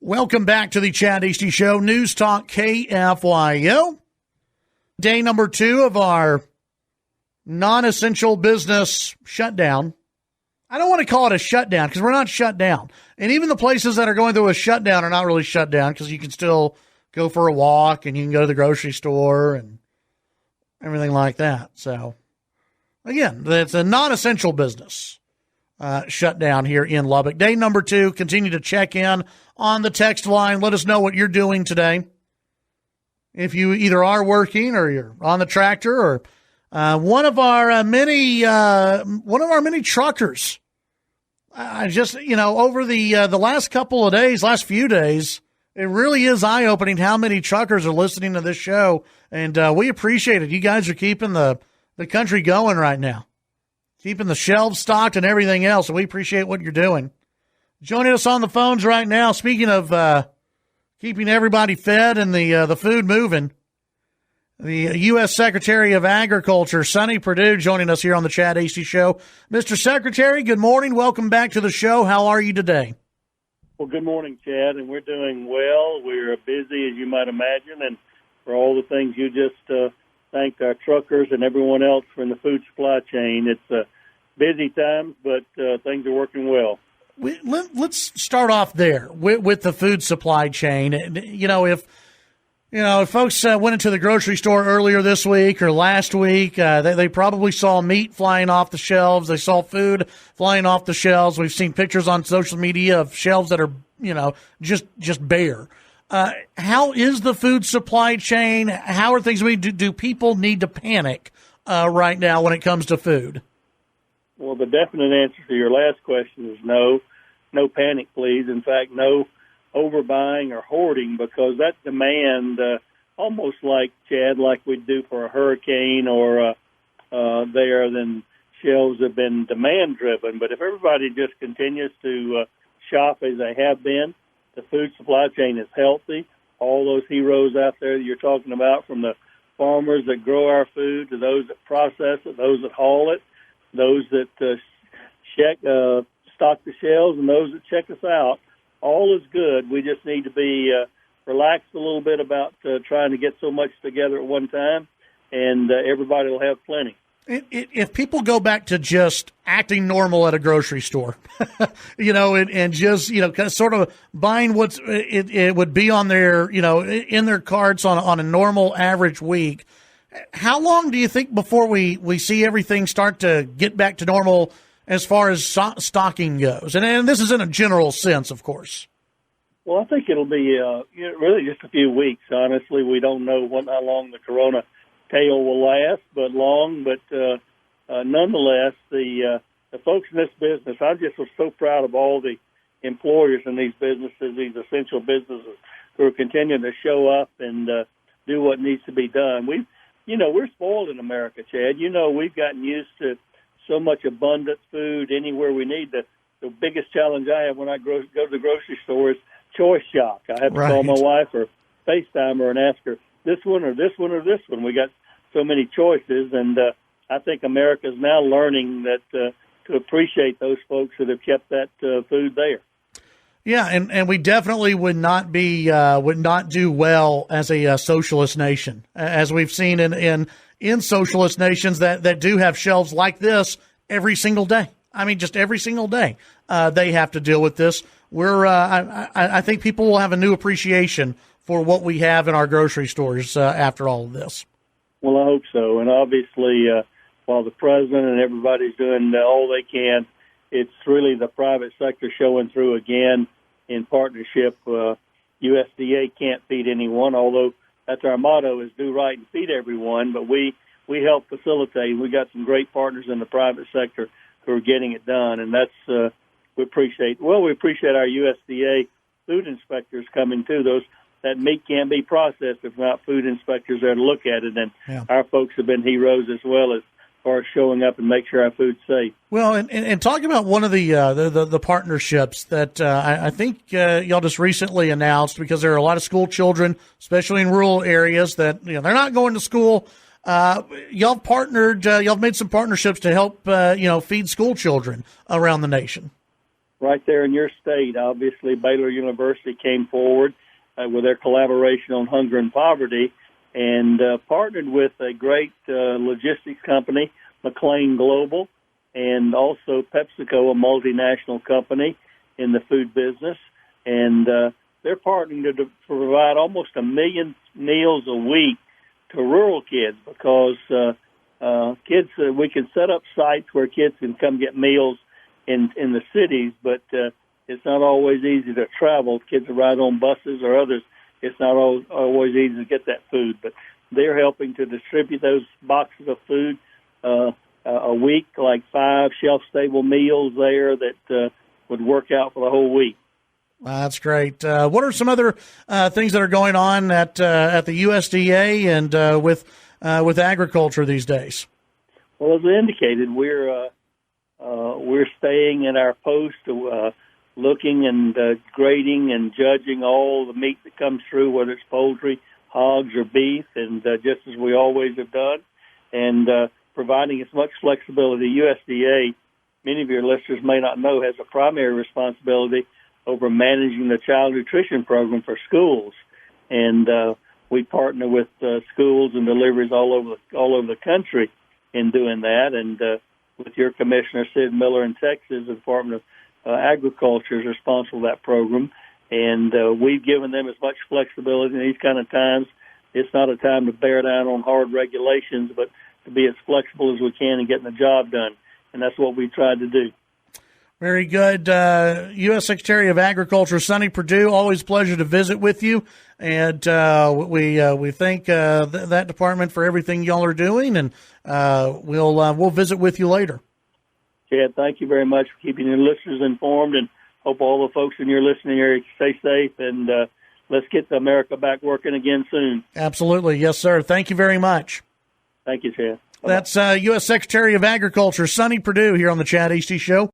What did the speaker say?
Welcome back to the Chad Hasty Show, News Talk KFYO. Day number 2 of our non-essential business shutdown. I don't want to call it a shutdown because we're not shut down. And even the places that are going through a shutdown are not really shut down because you can still go for a walk and you can go to the grocery store and everything like that. So, again, it's a non-essential business shutdown here in Lubbock. Day number 2, continue to check in on the text line. Let us know what you're doing today. If you either are working or you're on the tractor or one of our many truckers. Over the last couple of days, last few days, it really is eye-opening how many truckers are listening to this show, and we appreciate it. You guys are keeping the country going right now, keeping the shelves stocked and everything else, and we appreciate what you're doing. Joining us on the phones right now, speaking of keeping everybody fed and the food moving, the U.S. Secretary of Agriculture, Sonny Perdue, joining us here on the Chad Hasty Show. Mr. Secretary, good morning. Welcome back to the show. How are you today? Well, good morning, Chad, and we're doing well. We're busy, as you might imagine, and for all the things you just thanked our truckers and everyone else in the food supply chain. It's busy times, but things are working well. Let's start off there with the food supply chain. If folks went into the grocery store earlier this week or last week, they probably saw meat flying off the shelves. They saw food flying off the shelves. We've seen pictures on social media of shelves that are, just bare. How is the food supply chain? How are things? Do people need to panic right now when it comes to food? Well, the definite answer to your last question is no. No panic, please. In fact, no overbuying or hoarding, because that demand, almost like, Chad, like we do for a hurricane or then shelves have been demand-driven. But if everybody just continues to shop as they have been, the food supply chain is healthy. All those heroes out there that you're talking about, from the farmers that grow our food to those that process it, those that haul it, those that stock the shelves, and those that check us out, all is good. We just need to be relaxed a little bit about trying to get so much together at one time, and everybody will have plenty. If people go back to just acting normal at a grocery store, and just, kind of sort of buying what's it would be on their, in their carts on a normal average week, how long do you think before we see everything start to get back to normal as far as stocking goes? And this is in a general sense, of course. Well, I think it'll be really just a few weeks. Honestly, we don't know how long the corona tail will last, but nonetheless, the folks in this business, I just was so proud of all the employers in these businesses, these essential businesses, who are continuing to show up and do what needs to be done. We're spoiled in America, Chad. We've gotten used to so much abundant food anywhere we need. The biggest challenge I have when I go to the grocery store is choice shock. I have to call my wife or FaceTime her and ask her, this one or this one or this one. We got so many choices, and I think America is now learning that to appreciate those folks that have kept that food there. Yeah, and we definitely would not do well as a socialist nation, as we've seen in socialist nations that do have shelves like this every single day. I mean, just every single day they have to deal with this. I think people will have a new appreciation for what we have in our grocery stores after all of this. Well, I hope so. And obviously, while the president and everybody's doing all they can, it's really the private sector showing through again in partnership. USDA can't feed anyone, although that's our motto, is do right and feed everyone. But we help facilitate. We got some great partners in the private sector who are getting it done, and that's we appreciate. Well, we appreciate our USDA food inspectors coming too. That meat can't be processed if not food inspectors there to look at it, and our folks have been heroes as well as far as showing up and make sure our food's safe. Well, and talking about one of the partnerships that I think y'all just recently announced, because there are a lot of school children, especially in rural areas, that they're not going to school. Y'all partnered. Y'all made some partnerships to help feed school children around the nation. right there in your state. Obviously, Baylor University came forward with their collaboration on hunger and poverty, and partnered with a great logistics company, McLean Global, and also PepsiCo, a multinational company in the food business. And they're partnering to provide almost 1 million meals a week to rural kids, because kids, we can set up sites where kids can come get meals in the cities, but it's not always easy to travel. Kids ride on buses or others. It's not always easy to get that food, but they're helping to distribute those boxes of food a week, like 5 shelf-stable meals there that would work out for the whole week. That's great. What are some other things that are going on at the USDA and with agriculture these days? Well, as I indicated, we're staying in our post, looking and grading and judging all the meat that comes through, whether it's poultry, hogs, or beef, and just as we always have done, and providing as much flexibility. USDA, many of your listeners may not know, has a primary responsibility over managing the child nutrition program for schools, and we partner with schools and deliveries all over the country in doing that. And with your commissioner, Sid Miller in Texas, the Department of Agriculture is responsible for that program, and we've given them as much flexibility in these kind of times. It's not a time to bear down on hard regulations, but to be as flexible as we can in getting the job done, and that's what we tried to do. Very good. U.S. Secretary of Agriculture Sonny Perdue, always a pleasure to visit with you. And we thank that department for everything y'all are doing, and we'll visit with you later. Chad, thank you very much for keeping your listeners informed, and hope all the folks in your listening area stay safe, and let's get America back working again soon. Absolutely. Yes, sir. Thank you very much. Thank you, Chad. Bye-bye. That's U.S. Secretary of Agriculture Sonny Perdue here on the Chad Hasty Show.